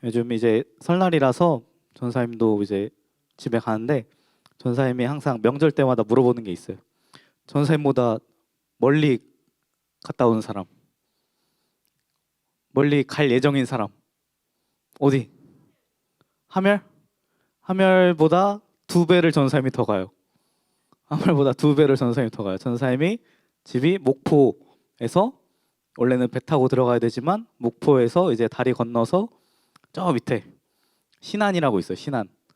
요즘 이제 설날이라서 전사님도 이제 집에 가는데 전사님이 항상 명절 때마다 물어보는 게 있어요. 전사님보다 멀리 갔다 오는 사람, 멀리 갈 예정인 사람, 어디? 하멸? 하멸보다 두 배를 전사님이 더 가요. 하멸보다 두 배를 전사님이 더 가요. 전사님이 집이 목포에서 원래는 배 타고 들어가야 되지만 목포에서 이제 다리 건너서 저 밑에 신안이라고 있어요.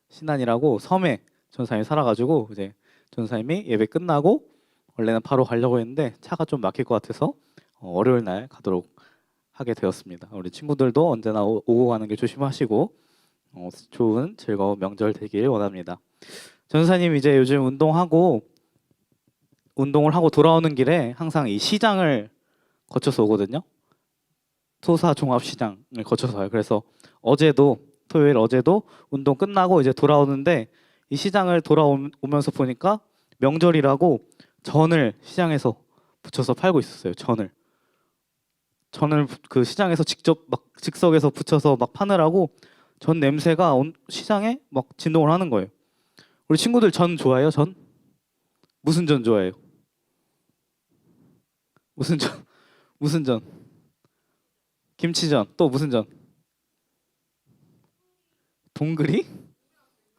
신안이라고 섬에 전사님이 살아가지고 이제 전사님이 예배 끝나고 원래는 바로 가려고 했는데 차가 좀 막힐 것 같아서 월요일 날 가도록 하게 되었습니다. 우리 친구들도 언제나 오고 가는 길 조심하시고 좋은 즐거운 명절 되길 원합니다. 전사님 이제 요즘 운동을 하고 돌아오는 길에 항상 이 시장을 거쳐서 오거든요. 토사 종합시장을 거쳐서 와요. 그래서 토요일 어제도 운동 끝나고 이제 돌아오는데 이 시장을 돌아오면서 보니까 명절이라고 전을 시장에서 붙여서 팔고 있었어요. 전을 그 시장에서 직접 막 즉석에서 붙여서 막 파느라고 전 냄새가 시장에 막 진동을 하는 거예요. 우리 친구들 전 좋아해요? 전? 무슨 전 좋아해요? 무슨 전? 무슨 전? 김치전. 또 무슨 전? 동그리?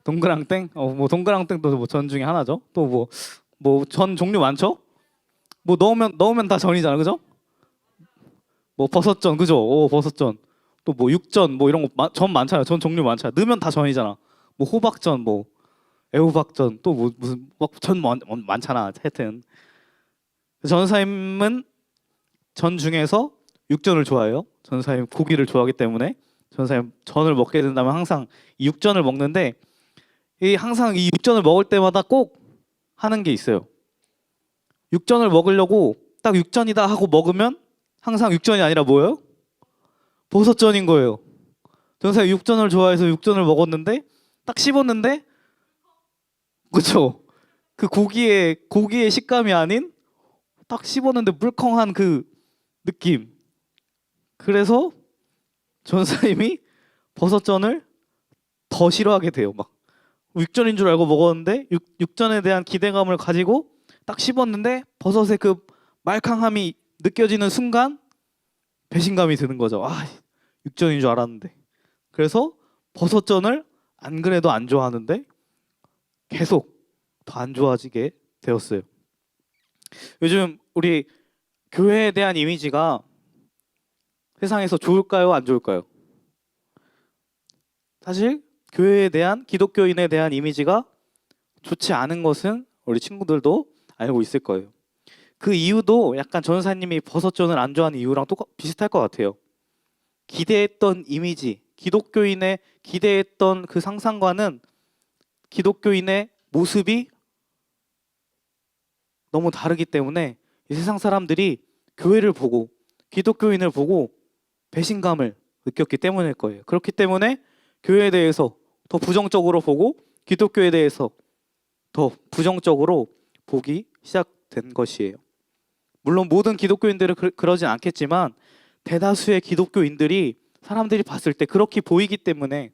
동그랑땡? 뭐 동그랑땡도 뭐 전 중에 하나죠. 또 뭐 전 종류 많죠? 뭐 넣으면 다 전이잖아, 그죠? 뭐 버섯전, 그죠? 버섯전. 또 뭐 육전, 뭐 이런 거 전 많잖아요. 전 종류 많잖아요. 넣으면 다 전이잖아. 뭐 호박전, 뭐 애호박전, 또 뭐 무슨 전 많잖아. 하여튼 전사님은 전 중에서 육전을 좋아해요. 전사님 고기를 좋아하기 때문에 전사님 전을 먹게 된다면 항상 이 육전을 먹는데 항상 이 육전을 먹을 때마다 꼭 하는 게 있어요. 육전을 먹으려고 딱 육전이다 하고 먹으면 항상 육전이 아니라 뭐예요? 버섯전인 거예요. 전사님 육전을 좋아해서 육전을 먹었는데 딱 씹었는데 그쵸? 그 고기의 식감이 아닌 딱 씹었는데 물컹한 그 느낌. 그래서 전사님이 버섯전을 더 싫어하게 돼요. 막 육전인 줄 알고 먹었는데 육전에 대한 기대감을 가지고 딱 씹었는데 버섯의 그 말캉함이 느껴지는 순간 배신감이 드는 거죠. 육전인 줄 알았는데. 그래서 버섯전을 안 그래도 안 좋아하는데 계속 더 안 좋아지게 되었어요. 요즘 우리 교회에 대한 이미지가 세상에서 좋을까요? 안 좋을까요? 사실 교회에 대한 기독교인에 대한 이미지가 좋지 않은 것은 우리 친구들도 알고 있을 거예요. 그 이유도 약간 전사님이 버섯전을 안 좋아하는 이유랑 비슷할 것 같아요. 기대했던 이미지, 기독교인의 기대했던 그 상상과는 기독교인의 모습이 너무 다르기 때문에 이 세상 사람들이 교회를 보고 기독교인을 보고 배신감을 느꼈기 때문일 거예요. 그렇기 때문에 교회에 대해서 더 부정적으로 보고 기독교에 대해서 더 부정적으로 보기 시작된 것이에요. 물론 모든 기독교인들은 그러진 않겠지만 대다수의 기독교인들이 사람들이 봤을 때 그렇게 보이기 때문에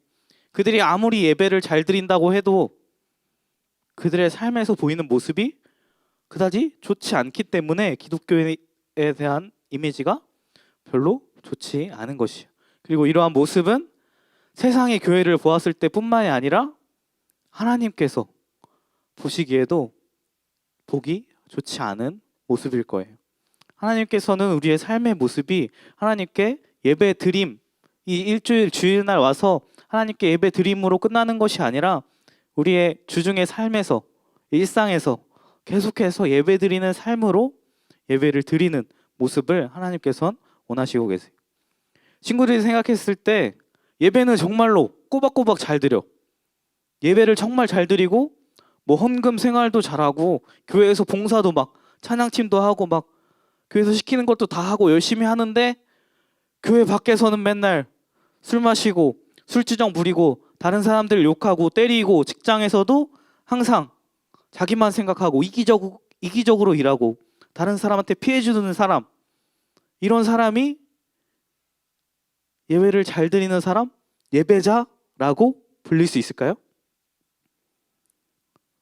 그들이 아무리 예배를 잘 드린다고 해도 그들의 삶에서 보이는 모습이 그다지 좋지 않기 때문에 기독교에 대한 이미지가 별로 좋지 않은 것이에요. 그리고 이러한 모습은 세상의 교회를 보았을 때뿐만이 아니라 하나님께서 보시기에도 보기 좋지 않은 모습일 거예요. 하나님께서는 우리의 삶의 모습이 하나님께 예배 드림, 이 일주일 주일날 와서 하나님께 예배 드림으로 끝나는 것이 아니라 우리의 주중의 삶에서 일상에서 계속해서 예배 드리는 삶으로 예배를 드리는 모습을 하나님께서는 원하시고 계세요. 친구들이 생각했을 때 예배는 정말로 꼬박꼬박 잘 드려. 예배를 정말 잘 드리고 뭐 헌금 생활도 잘하고 교회에서 봉사도 막 찬양팀도 하고 막 교회에서 시키는 것도 다 하고 열심히 하는데 교회 밖에서는 맨날 술 마시고 술주정 부리고 다른 사람들 욕하고 때리고 직장에서도 항상 자기만 생각하고 이기적으로 일하고 다른 사람한테 피해 주는 사람, 이런 사람이 예배를 잘 드리는 사람? 예배자라고 불릴 수 있을까요?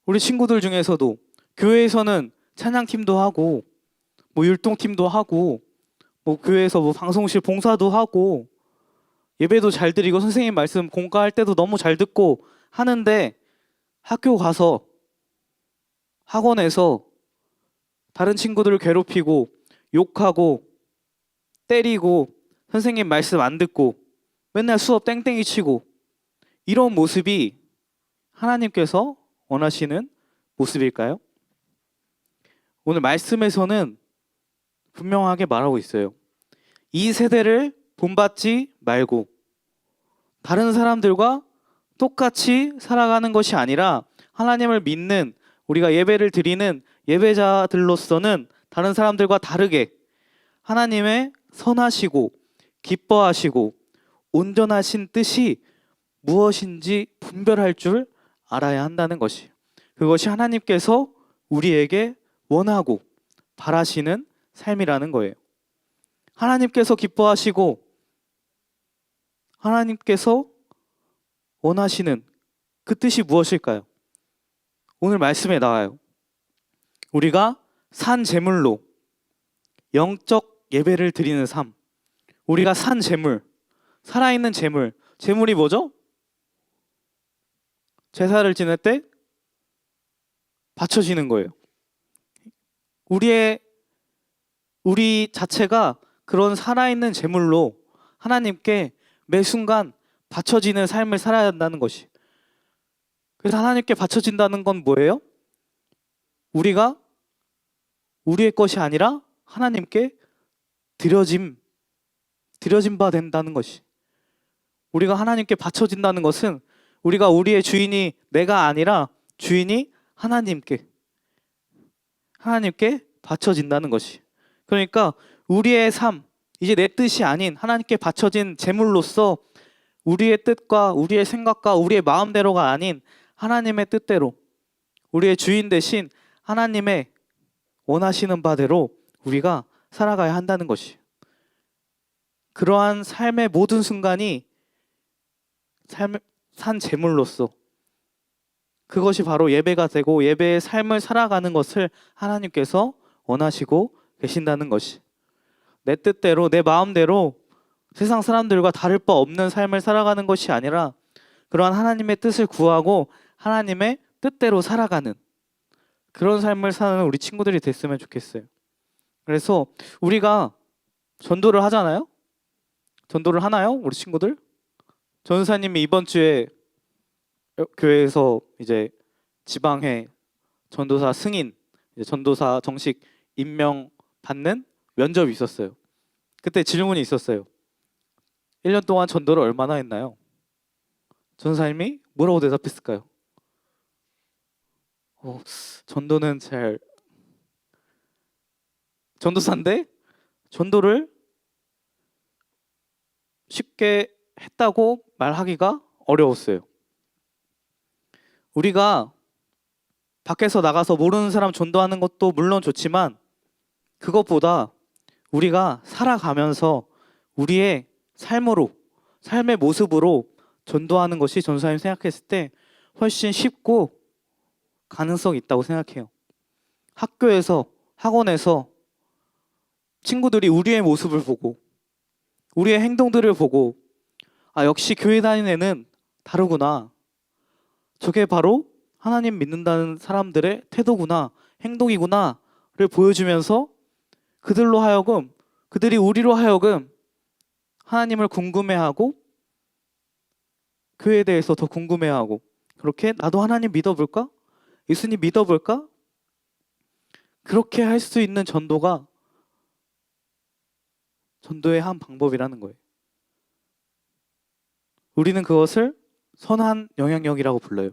우리 친구들 중에서도 교회에서는 찬양팀도 하고 뭐 율동팀도 하고 뭐 교회에서 뭐 방송실 봉사도 하고 예배도 잘 드리고 선생님 말씀 공과할 때도 너무 잘 듣고 하는데 학교 가서 학원에서 다른 친구들을 괴롭히고 욕하고 때리고 선생님 말씀 안 듣고 맨날 수업 땡땡이 치고 이런 모습이 하나님께서 원하시는 모습일까요? 오늘 말씀에서는 분명하게 말하고 있어요. 이 세대를 본받지 말고 다른 사람들과 똑같이 살아가는 것이 아니라 하나님을 믿는 우리가 예배를 드리는 예배자들로서는 다른 사람들과 다르게 하나님의 선하시고 기뻐하시고 온전하신 뜻이 무엇인지 분별할 줄 알아야 한다는 것이, 그것이 하나님께서 우리에게 원하고 바라시는 삶이라는 거예요. 하나님께서 기뻐하시고 하나님께서 원하시는 그 뜻이 무엇일까요? 오늘 말씀에 나와요. 우리가 산 제물로 영적 예배를 드리는 삶. 우리가 산 제물, 살아있는 제물. 제물이 뭐죠? 제사를 지낼 때 바쳐지는 거예요. 우리 자체가 그런 살아있는 제물로 하나님께 매 순간 바쳐지는 삶을 살아야 한다는 것이. 그래서 하나님께 바쳐진다는 건 뭐예요? 우리가 우리의 것이 아니라 하나님께 드려짐 바 된다는 것이. 우리가 하나님께 바쳐진다는 것은 우리가 우리의 주인이 내가 아니라 주인이 하나님께 바쳐진다는 것이. 그러니까 우리의 삶, 이제 내 뜻이 아닌 하나님께 바쳐진 제물로서 우리의 뜻과 우리의 생각과 우리의 마음대로가 아닌 하나님의 뜻대로, 우리의 주인 대신 하나님의 원하시는 바대로 우리가 살아가야 한다는 것이. 그러한 삶의 모든 순간이 산 제물로서 그것이 바로 예배가 되고 예배의 삶을 살아가는 것을 하나님께서 원하시고 계신다는 것이. 내 뜻대로 내 마음대로 세상 사람들과 다를 바 없는 삶을 살아가는 것이 아니라 그러한 하나님의 뜻을 구하고 하나님의 뜻대로 살아가는 그런 삶을 사는 우리 친구들이 됐으면 좋겠어요. 그래서 우리가 전도를 하잖아요. 전도를 하나요? 우리 친구들? 전사님이 이번 주에 교회에서 이제 지방회 전도사 승인, 전도사 정식 임명 받는 면접이 있었어요. 그때 질문이 있었어요. 1년 동안 전도를 얼마나 했나요? 전사님이 뭐라고 대답했을까요? 전도는 전도사인데 전도를 쉽게 했다고 말하기가 어려웠어요. 우리가 밖에서 나가서 모르는 사람 전도하는 것도 물론 좋지만 그것보다 우리가 살아가면서 우리의 삶의 모습으로 전도하는 것이 전도사님 생각했을 때 훨씬 쉽고 가능성이 있다고 생각해요. 학교에서, 학원에서 친구들이 우리의 모습을 보고 우리의 행동들을 보고 역시 교회 다니는 애는 다르구나. 저게 바로 하나님 믿는다는 사람들의 태도구나, 행동이구나를 보여주면서 그들이 우리로 하여금 하나님을 궁금해하고 교회에 대해서 더 궁금해하고 그렇게 나도 하나님 믿어볼까? 예수님 믿어볼까? 그렇게 할 수 있는 전도가 전도의 한 방법이라는 거예요. 우리는 그것을 선한 영향력이라고 불러요.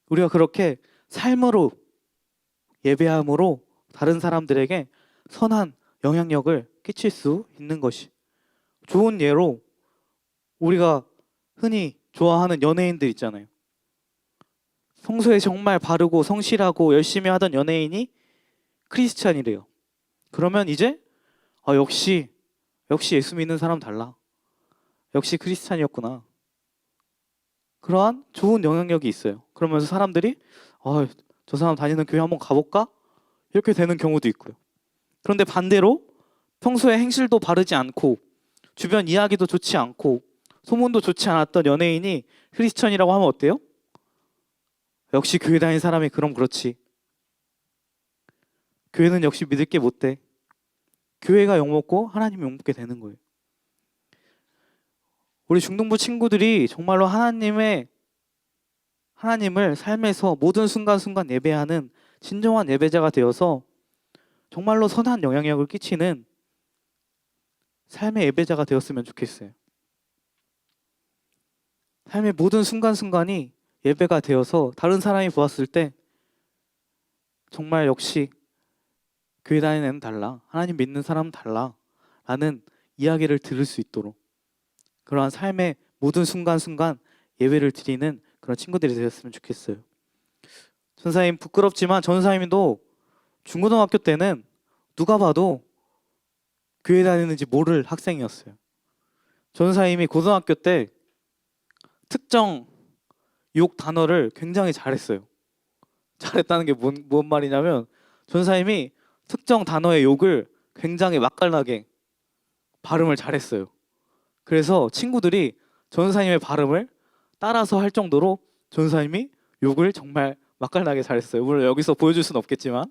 우리가 그렇게 삶으로 예배함으로 다른 사람들에게 선한 영향력을 끼칠 수 있는 것이. 좋은 예로 우리가 흔히 좋아하는 연예인들 있잖아요. 평소에 정말 바르고 성실하고 열심히 하던 연예인이 크리스찬이래요. 그러면 이제 역시 예수 믿는 사람 달라. 역시 크리스찬이었구나. 그러한 좋은 영향력이 있어요. 그러면서 사람들이 저 사람 다니는 교회 한번 가볼까? 이렇게 되는 경우도 있고요. 그런데 반대로 평소에 행실도 바르지 않고 주변 이야기도 좋지 않고 소문도 좋지 않았던 연예인이 크리스천이라고 하면 어때요? 역시 교회 다니는 사람이 그럼 그렇지. 교회는 역시 믿을 게 못 돼. 교회가 욕먹고 하나님이 욕먹게 되는 거예요. 우리 중등부 친구들이 정말로 하나님을 삶에서 모든 순간순간 예배하는 진정한 예배자가 되어서 정말로 선한 영향력을 끼치는 삶의 예배자가 되었으면 좋겠어요. 삶의 모든 순간순간이 예배가 되어서 다른 사람이 보았을 때 정말 역시 교회 다니는 애는 달라, 하나님 믿는 사람은 달라 라는 이야기를 들을 수 있도록 그러한 삶의 모든 순간순간 예배를 드리는 그런 친구들이 되었으면 좋겠어요. 전사님 부끄럽지만 전사님도 중고등학교 때는 누가 봐도 교회 다니는지 모를 학생이었어요. 전사님이 고등학교 때 특정 욕 단어를 굉장히 잘했어요. 잘했다는 게 뭔 말이냐면 전사님이 특정 단어의 욕을 굉장히 맛깔나게 발음을 잘했어요. 그래서 친구들이 전사님의 발음을 따라서 할 정도로 전사님이 욕을 정말 맛깔나게 잘했어요. 물론 여기서 보여줄 수는 없겠지만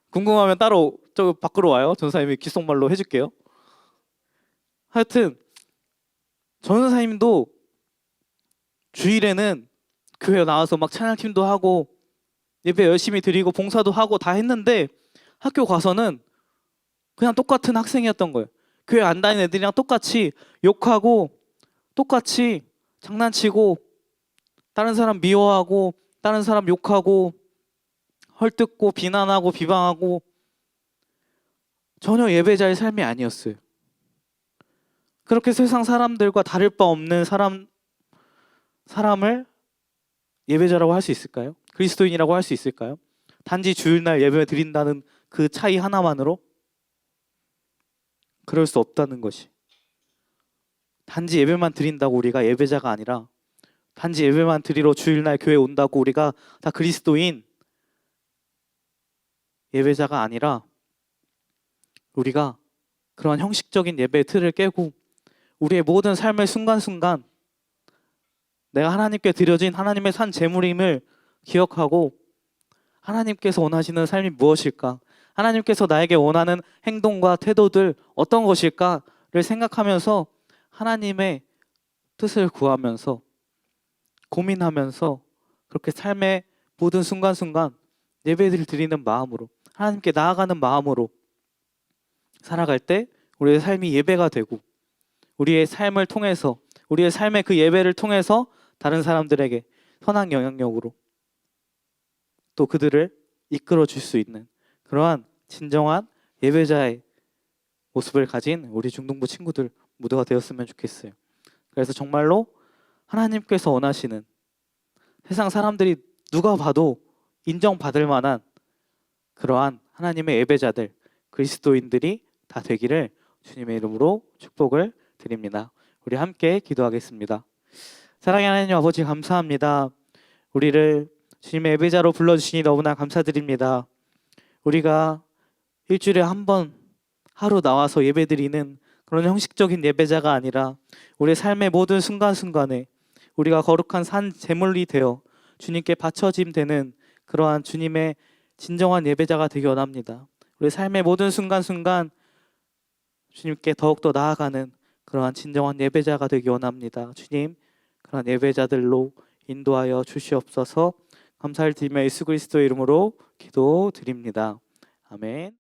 궁금하면 따로 저 밖으로 와요. 전사님이 귓속말로 해줄게요. 하여튼 전사님도 주일에는 교회 나와서 막 찬양팀도 하고 예배 열심히 드리고 봉사도 하고 다 했는데 학교 가서는 그냥 똑같은 학생이었던 거예요. 교회 안 다니는 애들이랑 똑같이 욕하고 똑같이 장난치고 다른 사람 미워하고 다른 사람 욕하고 헐뜯고 비난하고 비방하고 전혀 예배자의 삶이 아니었어요. 그렇게 세상 사람들과 다를 바 없는 사람을 예배자라고 할 수 있을까요? 그리스도인이라고 할 수 있을까요? 단지 주일날 예배 드린다는 그 차이 하나만으로? 그럴 수 없다는 것이. 단지 예배만 드린다고 우리가 예배자가 아니라 단지 예배만 드리러 주일날 교회 온다고 우리가 다 그리스도인 예배자가 아니라 우리가 그런 형식적인 예배의 틀을 깨고 우리의 모든 삶의 순간순간 내가 하나님께 드려진 하나님의 산 제물임을 기억하고 하나님께서 원하시는 삶이 무엇일까? 하나님께서 나에게 원하는 행동과 태도들 어떤 것일까를 생각하면서 하나님의 뜻을 구하면서 고민하면서 그렇게 삶의 모든 순간순간 예배를 드리는 마음으로 하나님께 나아가는 마음으로 살아갈 때 우리의 삶이 예배가 되고 우리의 삶을 통해서 우리의 삶의 그 예배를 통해서 다른 사람들에게 선한 영향력으로 또 그들을 이끌어 줄 수 있는 그러한 진정한 예배자의 모습을 가진 우리 중등부 친구들 모두가 되었으면 좋겠어요. 그래서 정말로 하나님께서 원하시는 세상 사람들이 누가 봐도 인정받을 만한 그러한 하나님의 예배자들, 그리스도인들이 다 되기를 주님의 이름으로 축복을 드립니다. 우리 함께 기도하겠습니다. 사랑의 하나님 아버지 감사합니다. 우리를 주님의 예배자로 불러주시니 너무나 감사드립니다. 우리가 일주일에 한 번 하루 나와서 예배드리는 그런 형식적인 예배자가 아니라 우리의 삶의 모든 순간순간에 우리가 거룩한 산 제물이 되어 주님께 바쳐짐 되는 그러한 주님의 진정한 예배자가 되기 원합니다. 우리 삶의 모든 순간순간 주님께 더욱더 나아가는 그러한 진정한 예배자가 되기 원합니다. 주님, 그러한 예배자들로 인도하여 주시옵소서. 감사를 드리며 예수 그리스도의 이름으로 기도드립니다. 아멘.